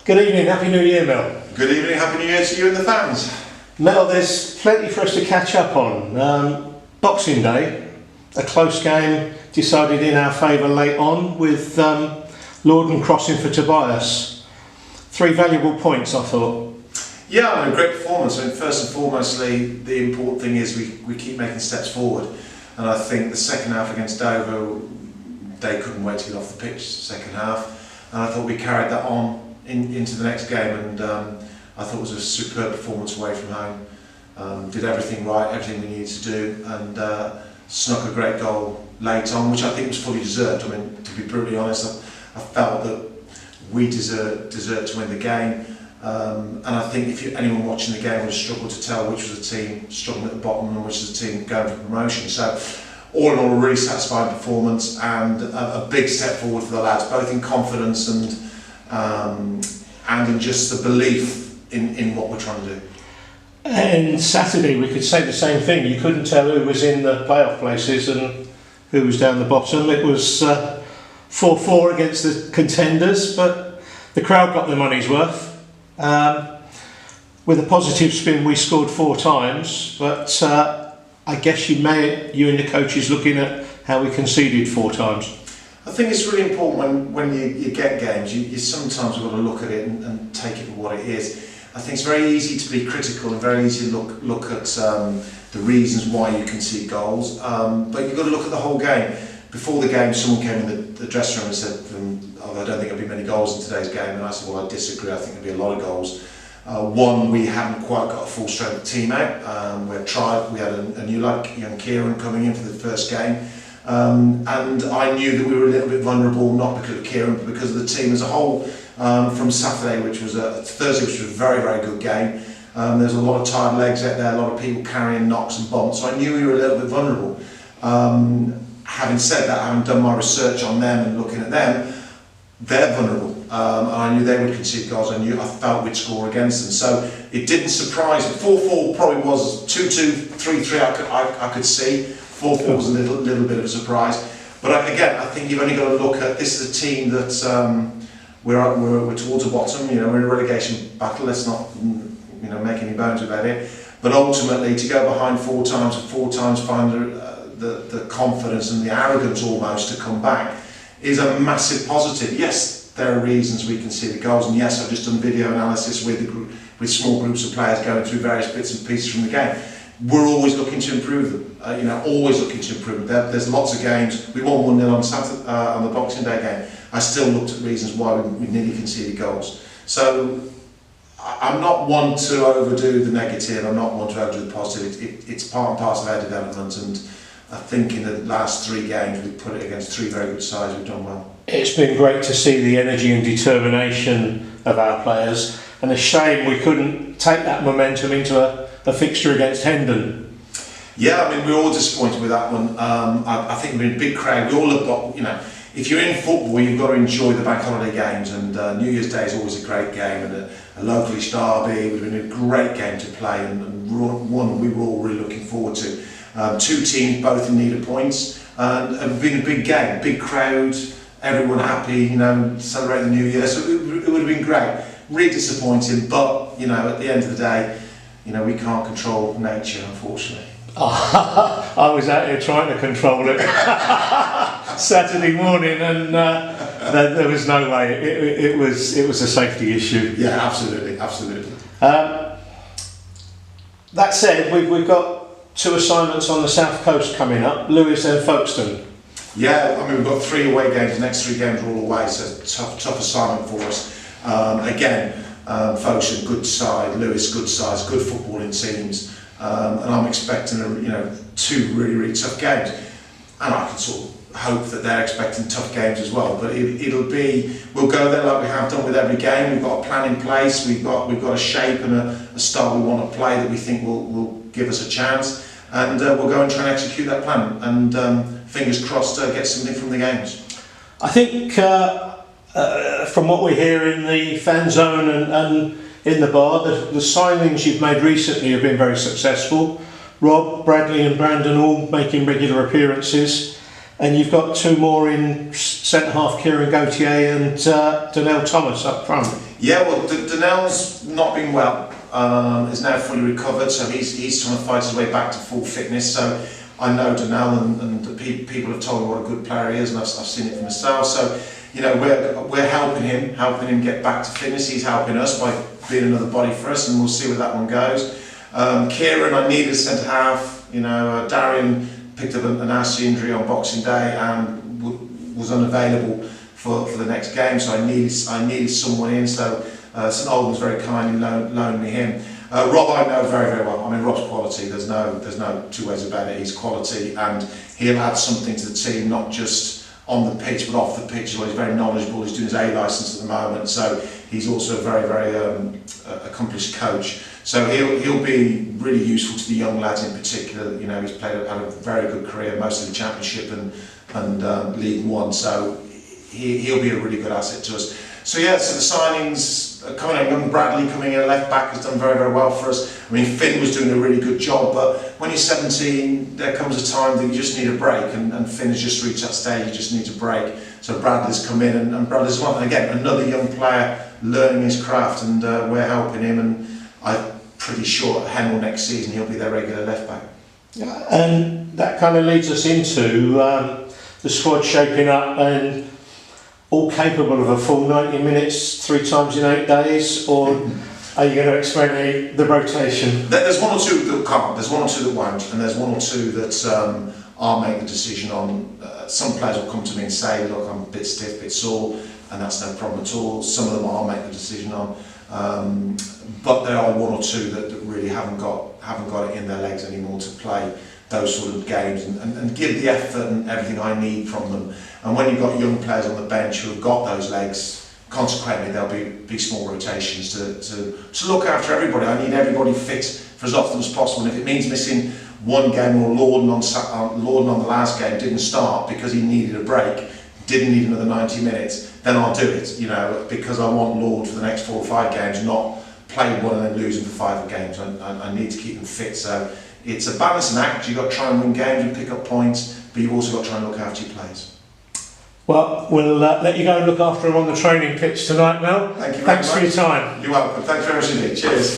Good evening, Happy New Year, Mel. Good evening, Happy New Year to you and the fans. Mel, there's plenty for us to catch up on. Boxing Day, a close game decided in our favour late on with Lorden crossing for Tobias. 3 valuable points, I thought. Yeah, a great performance. I mean, first and foremostly, the important thing is we keep making steps forward. And I think the second half against Dover, they couldn't wait to get off the pitch second half. And I thought we carried that on into the next game, and I thought it was a superb performance away from home. Did everything right, everything we needed to do, and snuck a great goal late on, which I think was fully deserved. I mean, to be brutally honest, I felt that we deserved to win the game. And I think if anyone watching the game would have struggled to tell which was the team struggling at the bottom and which was the team going for promotion. So all in all, a really satisfying performance and a big step forward for the lads, both in confidence and in just the belief in what we're trying to do. And Saturday we could say the same thing. You couldn't tell who was in the playoff places and who was down the bottom. It was 4-4 against the contenders, but the crowd got their money's worth. With a positive spin, we scored 4 times, but I guess you and the coaches looking at how we conceded 4 times. I think it's really important when you get games, you sometimes got to look at it and take it for what it is. I think it's very easy to be critical and very easy to look at the reasons why you concede goals, but you've got to look at the whole game. Before the game, someone came in the dressing room and said, I don't think there'll be many goals in today's game, and I said, well, I disagree. I think there'll be a lot of goals. One, we haven't quite got a full strength team out. We had a new young Kieran coming in for the first game, and I knew that we were a little bit vulnerable, not because of Kieran, but because of the team as a whole. From Saturday, which was Thursday, which was a very, very good game. There's a lot of tired legs out there, a lot of people carrying knocks and bumps, so I knew we were a little bit vulnerable. Having said that, having done my research on them and looking at them, they're vulnerable. And I knew they would concede goals. I felt we'd score against them. So it didn't surprise me. 4-4 probably was 2-2, 3-3 I could see. 4-4 was a little bit of a surprise. But again, I think you've only got to look at, this is a team that we're towards the bottom. You know, we're in a relegation battle. Let's not make any bones about it. But ultimately, to go behind 4 times and 4 times find the confidence and the arrogance almost to come back is a massive positive. Yes, there are reasons we can see the goals, and yes, I've just done video analysis with small groups of players going through various bits and pieces from the game. We're always looking to improve them. Always looking to improve them. There's lots of games. We won 1-0 on Saturday on the Boxing Day game. I still looked at reasons why we nearly conceded goals. So I'm not one to overdo the negative. I'm not one to overdo the positive. It's part and parcel of our development, and I think in the last 3 games we've put it against 3 very good sides. We've done well. It's been great to see the energy and determination of our players, and a shame we couldn't take that momentum into a fixture against Hendon. Yeah, I mean, we're all disappointed with that one. I think we're in a big crowd. We all have got, if you're in football, you've got to enjoy the bank holiday games, and New Year's Day is always a great game, and a localish derby. It would have been a great game to play, and one we were all really looking forward to. 2 teams both in need of points, and it's been a big game, big crowd, everyone happy, celebrating the New Year. So it would have been great. Really disappointing, but at the end of the day, we can't control nature, unfortunately. I was out here trying to control it Saturday morning, and there was no way. It was a safety issue. Yeah, absolutely. That said, we've got 2 assignments on the south coast coming up: Lewes and Folkestone. Yeah, I mean, we've got 3 away games. The next 3 games are all away, so tough assignment for us. Folkestone, good side. Lewes, good sides, good footballing teams. And I'm expecting 2 really, really tough games, and I can sort of hope that they're expecting tough games as well. But we'll go there like we have done with every game. We've got a plan in place. We've got a shape and a style we want to play that we think will give us a chance, and we'll go and try and execute that plan. And fingers crossed, get something from the games. I think from what we hear in the fan zone and in the bar, the signings you've made recently have been very successful. Rob, Bradley and Brandon all making regular appearances, and you've got 2 more in centre half, Kieran Gauthier and Donnell Thomas up front. Yeah, well, Donnell's not been well. Is now fully recovered, so he's trying to fight his way back to full fitness. So I know Donnell, and the people have told me what a good player he is, and I've seen it for myself. So, you know, we're helping him get back to fitness. He's helping us by being another body for us, and we'll see where that one goes. Kieran, I needed a centre half. You know, Darian picked up an RC injury on Boxing Day and was unavailable for the next game, so I needed someone in. So St Albans very kindly loaned me him. Rob I know very, very well. I mean, Rob's quality. There's no two ways about it. He's quality, and he'll add something to the team, not just on the pitch but off the pitch. He's very knowledgeable. He's doing his A licence at the moment, so he's also a very, very accomplished coach. So he'll be really useful to the young lads in particular. You know, he's had a very good career, mostly the Championship and League One. So he'll be a really good asset to us. So yeah, so the signings are coming in. Young Bradley coming in at left back has done very, very well for us. I mean, Finn was doing a really good job, but when you're 17, there comes a time that you just need a break, and Finn has just reached that stage. You just need a break. So Bradley's come in, and Bradley's one. And again, another young player learning his craft, and we're helping him. And I'm pretty sure at Hemel next season he'll be their regular left back. And that kind of leads us into the squad shaping up and all capable of a full 90 minutes 3 times in 8 days, or are you going to explain the rotation? There's one or two that can't, there's one or two that won't, and there's one or two that I'll make the decision on. Some players will come to me and say, look, I'm a bit stiff, a bit sore, and that's no problem at all. Some of them I'll make the decision on, but there are one or two that really haven't got it in their legs anymore to play those sort of games and give the effort and everything I need from them. And when you've got young players on the bench who have got those legs, consequently there'll be small rotations to look after everybody. I need everybody fit for as often as possible, and if it means missing one game, or Lorden on the last game didn't start because he needed a break, didn't need another 90 minutes, then I'll do it, you know, because I want Lord for the next 4 or 5 games, not play one and then lose them for 5 games. I need to keep them fit. So it's a balancing act. You've got to try and win games and pick up points, but you've also got to try and look after your players. Well, we'll let you go and look after him on the training pitch tonight, Mel. Thank you very much. Thanks for your time. You're welcome. Thanks very much indeed. Cheers.